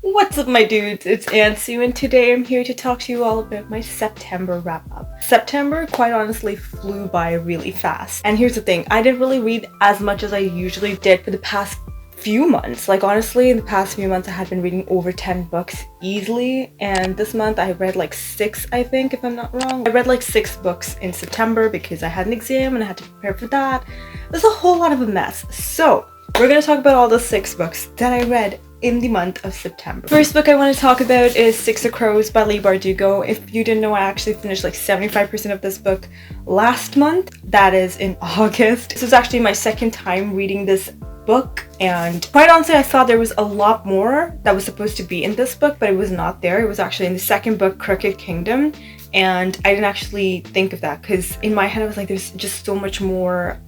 What's up my dudes, it's Ansu and today I'm here to talk to you all about my September wrap up. September quite honestly flew by really fast. And here's the thing, I didn't really read as much as I usually did for the past few months. Like honestly, in the past few months I had been reading over 10 books easily, and this month I read like 6, I think, if I'm not wrong. I read like 6 books in September because I had an exam and I had to prepare for that. It was a whole lot of a mess. So we're gonna talk about all the 6 books that I read in the month of September. First book I want to talk about is Six of Crows by Leigh Bardugo. If you didn't know, I actually finished like 75% of this book last month. That is in August. This was actually my second time reading this book, and quite honestly I thought there was a lot more that was supposed to be in this book, but it was not there. It was actually in the second book, Crooked Kingdom, and I didn't actually think of that because in my head I was like, there's just so much more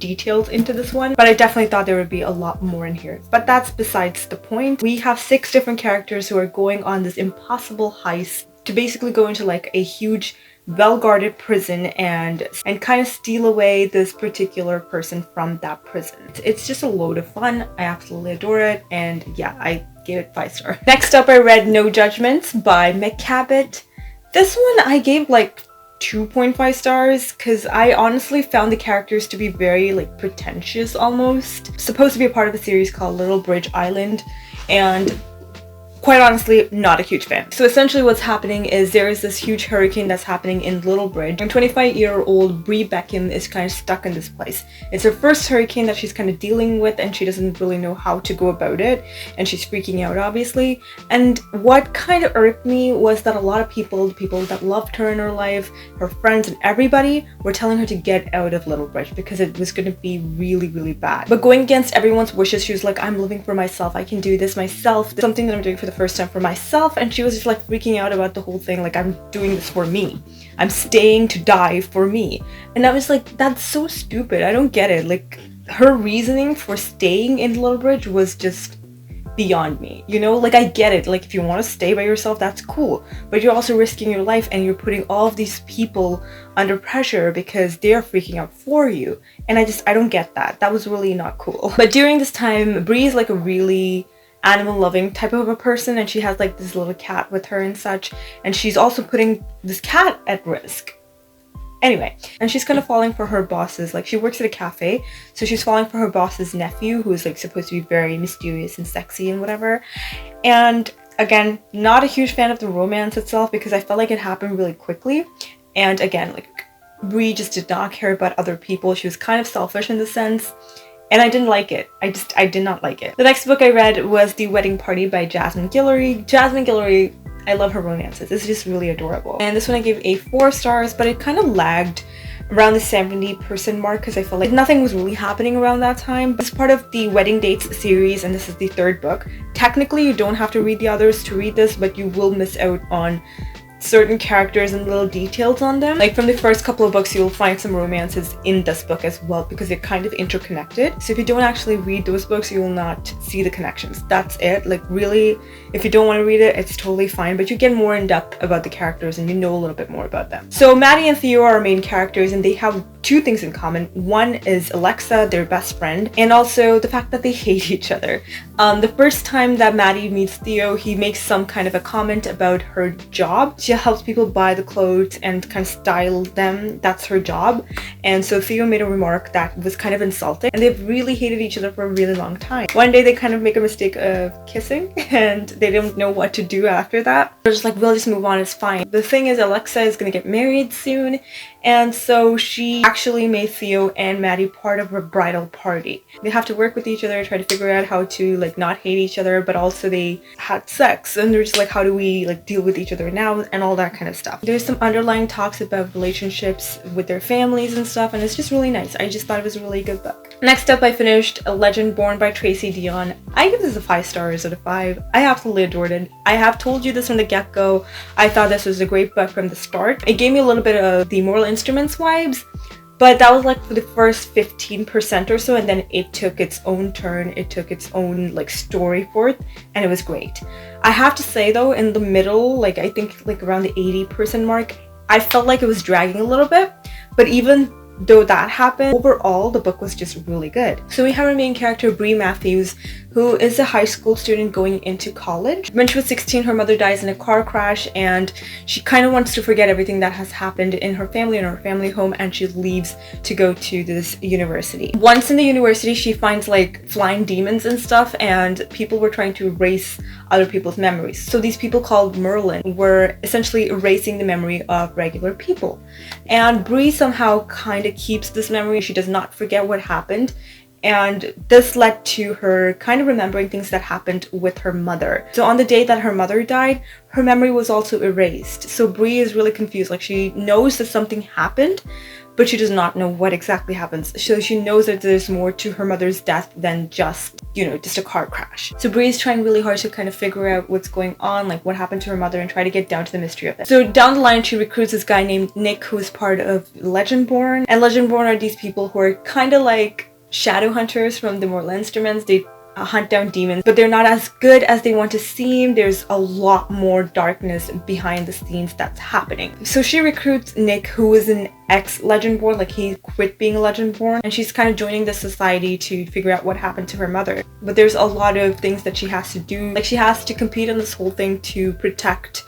details into this one, but I definitely thought there would be a lot more in here. But that's besides the point. We have 6 different characters who are going on this impossible heist to basically go into like a huge well-guarded prison and kind of steal away this particular person from that prison. It's just a load of fun. I absolutely adore it, and yeah, I gave it 5 stars. Next up I read No Judgments by Meg Cabot. This one I gave like 2.5 stars because I honestly found the characters to be very like pretentious almost. It's supposed to be a part of a series called Little Bridge Island, and quite honestly not a huge fan. So essentially what's happening is there is this huge hurricane that's happening in Little Bridge, and 25-year-old Brie Beckham is kind of stuck in this place. It's her first hurricane that she's kind of dealing with, and she doesn't really know how to go about it, and she's freaking out obviously. And what kind of irked me was that a lot of people, the people that loved her in her life, her friends and everybody, were telling her to get out of Little Bridge because it was going to be really, really bad. But going against everyone's wishes, she was like, I'm living for myself, I can do this myself, it's something that I'm doing for the first time for myself. And she was just like freaking out about the whole thing, like, I'm doing this for me, I'm staying to die for me. And I was like, that's so stupid, I don't get it. Like, her reasoning for staying in Little Bridge was just beyond me, you know? Like, I get it, like if you want to stay by yourself, that's cool, but you're also risking your life and you're putting all of these people under pressure because they're freaking out for you. And I don't get that. That was really not cool. But during this time, Brie is like a really animal loving type of a person, and she has like this little cat with her and such, and she's also putting this cat at risk. Anyway, and she's kind of falling for her boss's, like she works at a cafe, so she's falling for her boss's nephew, who is like supposed to be very mysterious and sexy and whatever. And again, not a huge fan of the romance itself because I felt like it happened really quickly. And again, like Brie just did not care about other people. She was kind of selfish in the sense, and I didn't like it. I did not like it. The next book I read was The Wedding Party by Jasmine Guillory. Jasmine Guillory, I love her romances. It's just really adorable. And this one I gave a 4 stars, but it kind of lagged around the 70% mark because I felt like nothing was really happening around that time. It's part of the Wedding Dates series, and this is the 3rd book. Technically, you don't have to read the others to read this, but you will miss out on certain characters and little details on them. Like from the first couple of books, you'll find some romances in this book as well because they're kind of interconnected. So if you don't actually read those books, you will not see the connections. That's it. Like really, if you don't want to read it, it's totally fine, but you get more in depth about the characters and you know a little bit more about them. So Maddie and Theo are our main characters, and they have 2 things in common. One is Alexa, their best friend, and also the fact that they hate each other. The first time that Maddie meets Theo, he makes some kind of a comment about her job. She helps people buy the clothes and kind of style them. That's her job. And so Theo made a remark that was kind of insulting, and they've really hated each other for a really long time. One day they kind of make a mistake of kissing and they don't know what to do after that. They're just like, we'll just move on, it's fine. The thing is, Alexa is gonna get married soon, and so she actually made Theo and Maddie part of her bridal party. They have to work with each other, try to figure out how to like not hate each other, but also they had sex, and they're just like, how do we like deal with each other now, and all that kind of stuff. There's some underlying talks about relationships with their families and stuff, and it's just really nice. I just thought it was a really good book. Next up, I finished Legendborn by Tracy Deonn. I give this a 5 stars out of 5. I absolutely adored it. I have told you this from the get-go. I thought this was a great book from the start. It gave me a little bit of the Moral Instruments vibes, but that was like for the first 15% or so, and then it took its own turn. It took its own like story forth, and it was great. I have to say though, in the middle, like I think like around the 80% mark, I felt like it was dragging a little bit, but even though that happened, overall the book was just really good. So we have our main character Brie Matthews, who is a high school student going into college. When she was 16, her mother dies in a car crash, and she kind of wants to forget everything that has happened in her family and her family home, and she leaves to go to this university. Once in the university, she finds like flying demons and stuff, and people were trying to erase other people's memories. So these people called Merlin were essentially erasing the memory of regular people. And Bree somehow kind of keeps this memory. She does not forget what happened. And this led to her kind of remembering things that happened with her mother. So on the day that her mother died, her memory was also erased. So Bree is really confused. Like, she knows that something happened, but she does not know what exactly happens. So she knows that there's more to her mother's death than just, you know, just a car crash. So Bree is trying really hard to kind of figure out what's going on, like what happened to her mother, and try to get down to the mystery of it. So down the line, she recruits this guy named Nick, who is part of Legendborn. And Legendborn are these people who are kind of like shadow hunters from the more Leinstermans. They hunt down demons, but they're not as good as they want to seem. There's a lot more darkness behind the scenes that's happening. So she recruits Nick, who is an ex-Legendborn, like he quit being a Legendborn, and she's kind of joining the society to figure out what happened to her mother. But there's a lot of things that she has to do. Like, she has to compete in this whole thing to protect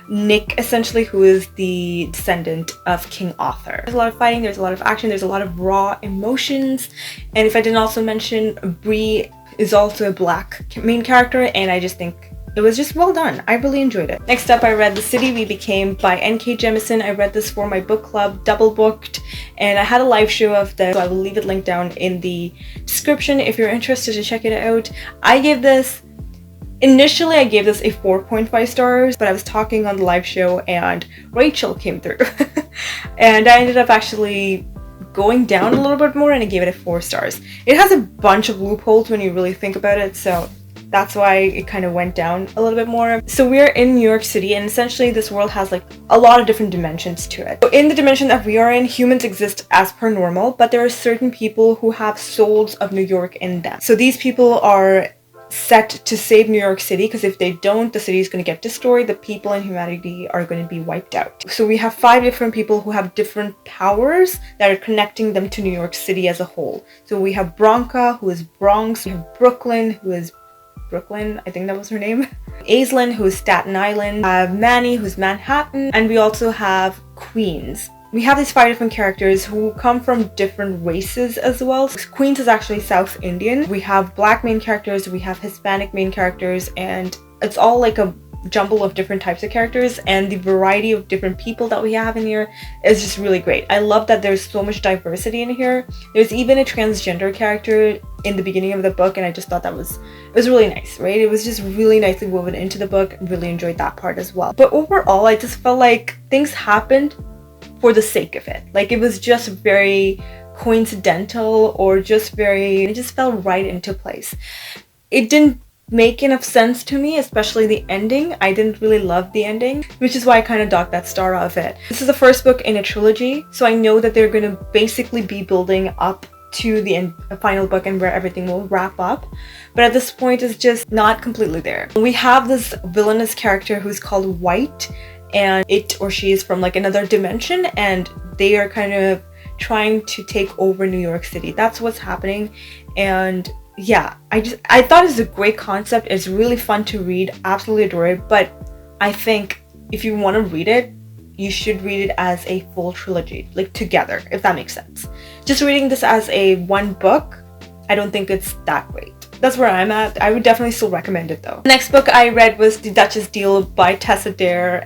Nick, essentially, who is the descendant of King Arthur. There's a lot of fighting, there's a lot of action, there's a lot of raw emotions. And if I didn't also mention, Bree is also a black main character, and I just think it was just well done. I really enjoyed it. Next up, I read The City We Became by N.K. Jemisin. I read this for my book club, double booked, and I had a live show of this, so I will leave it linked down in the description if you're interested to check it out. Initially, I gave this a 4.5 stars, but I was talking on the live show and Rachel came through. And I ended up actually going down a little bit more, and I gave it a 4 stars. It has a bunch of loopholes when you really think about it, so that's why it kind of went down a little bit more. So we're in New York City, and essentially this world has like a lot of different dimensions to it. So in the dimension that we are in, humans exist as per normal, but there are certain people who have souls of New York in them. So these people are set to save New York City, because if they don't, the city is going to get destroyed. The people and humanity are going to be wiped out. So we have 5 different people who have different powers that are connecting them to New York City as a whole. So we have Bronca, who is Bronx. We have Brooklyn, who is Brooklyn, I think that was her name. Aislinn, who is Staten Island. Manny, who's Manhattan. And we also have Queens. We have these 5 different characters who come from different races as well. Queens is actually South Indian. We have black main characters, we have Hispanic main characters, and it's all like a jumble of different types of characters, and the variety of different people that we have in here is just really great. I love that there's so much diversity in here. There's even a transgender character in the beginning of the book, and I just thought it was really nice, right? It was just really nicely woven into the book. Really enjoyed that part as well. But overall, I just felt like things happened for the sake of it. Like, it was just very coincidental, or it just fell right into place. It didn't make enough sense to me, especially the ending. I didn't really love the ending, which is why I kind of docked that star off it. This is the first book in a trilogy, so I know that they're going to basically be building up to the final book and where everything will wrap up. But at this point, it's just not completely there. We have this villainous character who's called White, and it or she is from like another dimension, and they are kind of trying to take over New York City. That's what's happening. And yeah, I thought it's a great concept. It's really fun to read, absolutely adore it. But I think if you want to read it, you should read it as a full trilogy, like together, if that makes sense. Just reading this as a one book, I don't think it's that great. That's where I'm at. I would definitely still recommend it though. The next book I read was The Duchess Deal by Tessa,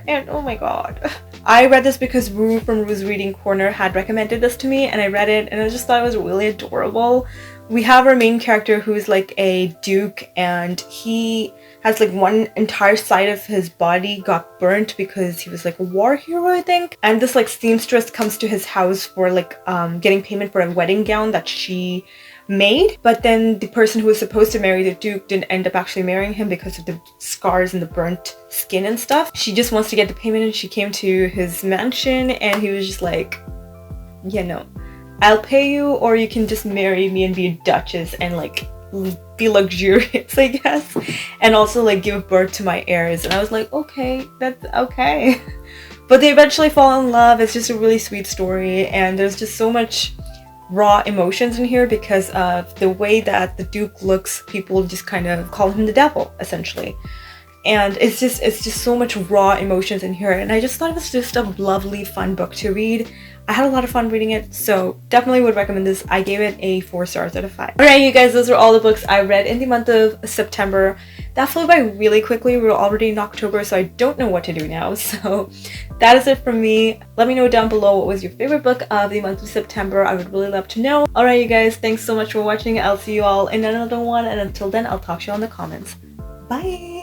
and oh my god. I read this because Rue from Rue's Reading Corner had recommended this to me, and I read it and I just thought it was really adorable. We have our main character who is like a duke, and he has like one entire side of his body got burnt because he was like a war hero, I think. And this like seamstress comes to his house for like getting payment for a wedding gown that she made, but then the person who was supposed to marry the duke didn't end up actually marrying him because of the scars and the burnt skin and stuff. She just wants to get the payment, and she came to his mansion, and he was just like, yeah, no, I'll pay you, or you can just marry me and be a duchess and like be luxurious, I guess, and also like give birth to my heirs. And I was like, okay, that's okay. But they eventually fall in love. It's just a really sweet story, and there's just so much raw emotions in here because of the way that the Duke looks. People just kind of call him the devil, essentially. And it's just so much raw emotions in here, and I just thought it was just a lovely, fun book to read. I had a lot of fun reading it, so definitely would recommend this. I gave it a 4 stars out of 5. Alright, you guys, those are all the books I read in the month of September. That flew by really quickly. We're already in October, so I don't know what to do now. So that is it from me. Let me know down below what was your favorite book of the month of September. I would really love to know. Alright, you guys, thanks so much for watching. I'll see you all in another one, and until then, I'll talk to you all in the comments. Bye!